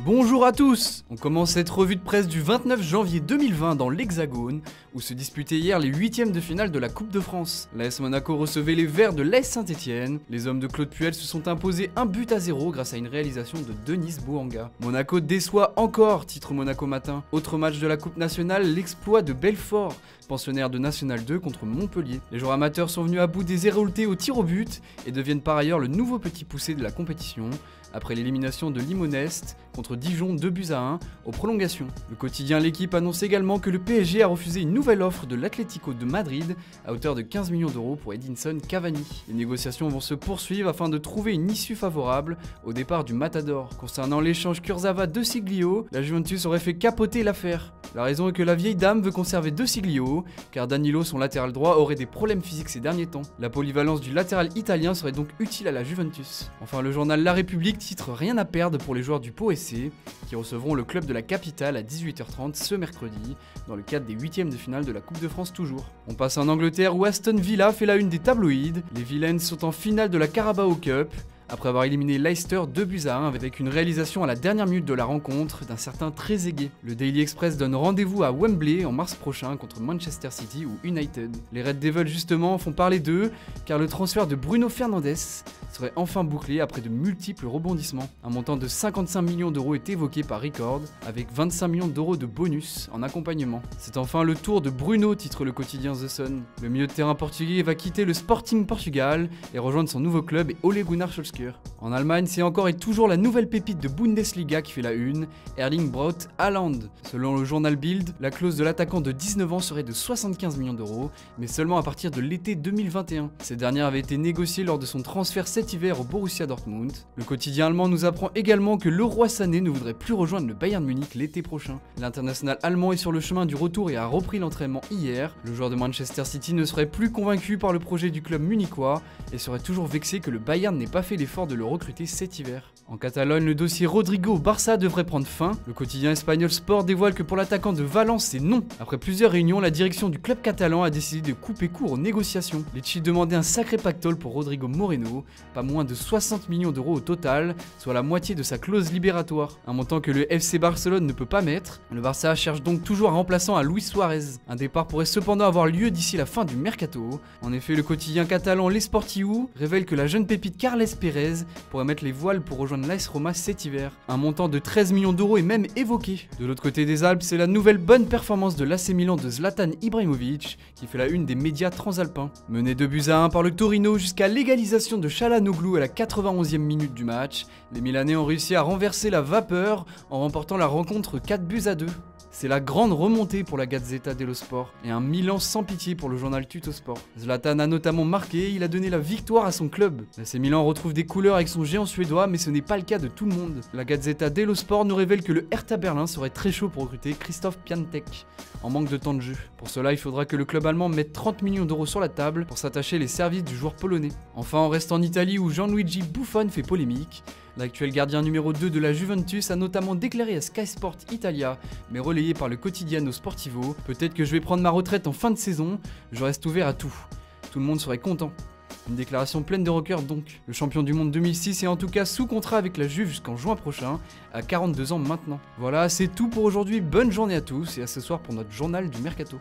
Bonjour à tous. On commence cette revue de presse du 29 janvier 2020 dans l'Hexagone, où se disputaient hier les huitièmes de finale de la Coupe de France. L'AS Monaco recevait les Verts de l'AS Saint-Etienne. Les hommes de Claude Puel se sont imposés 1-0 grâce à une réalisation de Denis Bouanga. Monaco déçoit encore, titre Monaco Matin. Autre match de la Coupe nationale, l'exploit de Belfort, pensionnaire de National 2 contre Montpellier. Les joueurs amateurs sont venus à bout des Héraultais au tir au but et deviennent par ailleurs le nouveau petit poussé de la compétition, après l'élimination de Limonest contre Dijon 2-1 aux prolongations. Le quotidien L'Équipe annonce également que le PSG a refusé une nouvelle offre de l'Atlético de Madrid à hauteur de 15 millions d'euros pour Edinson Cavani. Les négociations vont se poursuivre afin de trouver une issue favorable au départ du Matador. Concernant l'échange Kurzawa de Siglio, la Juventus aurait fait capoter l'affaire. La raison est que la vieille dame veut conserver De Siglio, car Danilo, son latéral droit, aurait des problèmes physiques ces derniers temps. La polyvalence du latéral italien serait donc utile à la Juventus. Enfin, le journal La République titre rien à perdre pour les joueurs du Pau SC, qui recevront le club de la capitale à 18h30 ce mercredi, dans le cadre des huitièmes de finale de la Coupe de France toujours. On passe en Angleterre où Aston Villa fait la une des tabloïds. Les Villains sont en finale de la Carabao Cup, après avoir éliminé Leicester 2-1 avec une réalisation à la dernière minute de la rencontre d'un certain Trezeguet. Le Daily Express donne rendez-vous à Wembley en mars prochain contre Manchester City ou United. Les Red Devils justement font parler d'eux, car le transfert de Bruno Fernandes serait enfin bouclé après de multiples rebondissements. Un montant de 55 millions d'euros est évoqué par Record, avec 25 millions d'euros de bonus en accompagnement. C'est enfin le tour de Bruno, titre le quotidien The Sun. Le milieu de terrain portugais va quitter le Sporting Portugal et rejoindre son nouveau club et Ole Gunnar Solskjaer. En Allemagne, c'est encore et toujours la nouvelle pépite de Bundesliga qui fait la une, Erling Braut Haaland. Selon le journal Bild, la clause de l'attaquant de 19 ans serait de 75 millions d'euros, mais seulement à partir de l'été 2021. Cette dernière avait été négociée lors de son transfert cet hiver au Borussia Dortmund. Le quotidien allemand nous apprend également que Leroy Sané ne voudrait plus rejoindre le Bayern Munich l'été prochain. L'international allemand est sur le chemin du retour et a repris l'entraînement hier. Le joueur de Manchester City ne serait plus convaincu par le projet du club munichois et serait toujours vexé que le Bayern n'ait pas fait l'effort de le recruter cet hiver. En Catalogne, le dossier Rodrigo au Barça devrait prendre fin. Le quotidien espagnol Sport dévoile que pour l'attaquant de Valence, c'est non. Après plusieurs réunions, la direction du club catalan a décidé de couper court aux négociations. Lecce demandait un sacré pactole pour Rodrigo Moreno, pas moins de 60 millions d'euros au total, soit la moitié de sa clause libératoire. Un montant que le FC Barcelone ne peut pas mettre. Le Barça cherche donc toujours un remplaçant à Luis Suarez. Un départ pourrait cependant avoir lieu d'ici la fin du mercato. En effet, le quotidien catalan L'Esportiu révèle que la jeune pépite Carles Pérez pourrait mettre les voiles pour rejoindre l'AS Roma cet hiver. Un montant de 13 millions d'euros est même évoqué. De l'autre côté des Alpes, c'est la nouvelle bonne performance de l'AC Milan de Zlatan Ibrahimovic qui fait la une des médias transalpins. Mené 2-1 par le Torino jusqu'à l'égalisation de Çalhanoğlu à la 91e minute du match, les Milanais ont réussi à renverser la vapeur en remportant la rencontre 4-2. C'est la grande remontée pour la Gazzetta dello Sport et un Milan sans pitié pour le journal Tuttosport. Zlatan a notamment marqué, il a donné la victoire à son club. L'AC Milan retrouve des couleurs avec son géant suédois, mais ce n'est pas le cas de tout le monde. La Gazzetta dello Sport nous révèle que le Hertha Berlin serait très chaud pour recruter Christophe Piatek, en manque de temps de jeu. Pour cela, il faudra que le club allemand mette 30 millions d'euros sur la table pour s'attacher les services du joueur polonais. Enfin, on reste en Italie où Gianluigi Buffon fait polémique. L'actuel gardien numéro 2 de la Juventus a notamment déclaré à Sky Sport Italia, mais relayé par le Quotidiano Sportivo, « Peut-être que je vais prendre ma retraite en fin de saison, je reste ouvert à tout. Tout le monde serait content ». Une déclaration pleine de rockers donc. Le champion du monde 2006 est en tout cas sous contrat avec la Juve jusqu'en juin prochain, à 42 ans maintenant. Voilà, c'est tout pour aujourd'hui, bonne journée à tous et à ce soir pour notre journal du Mercato.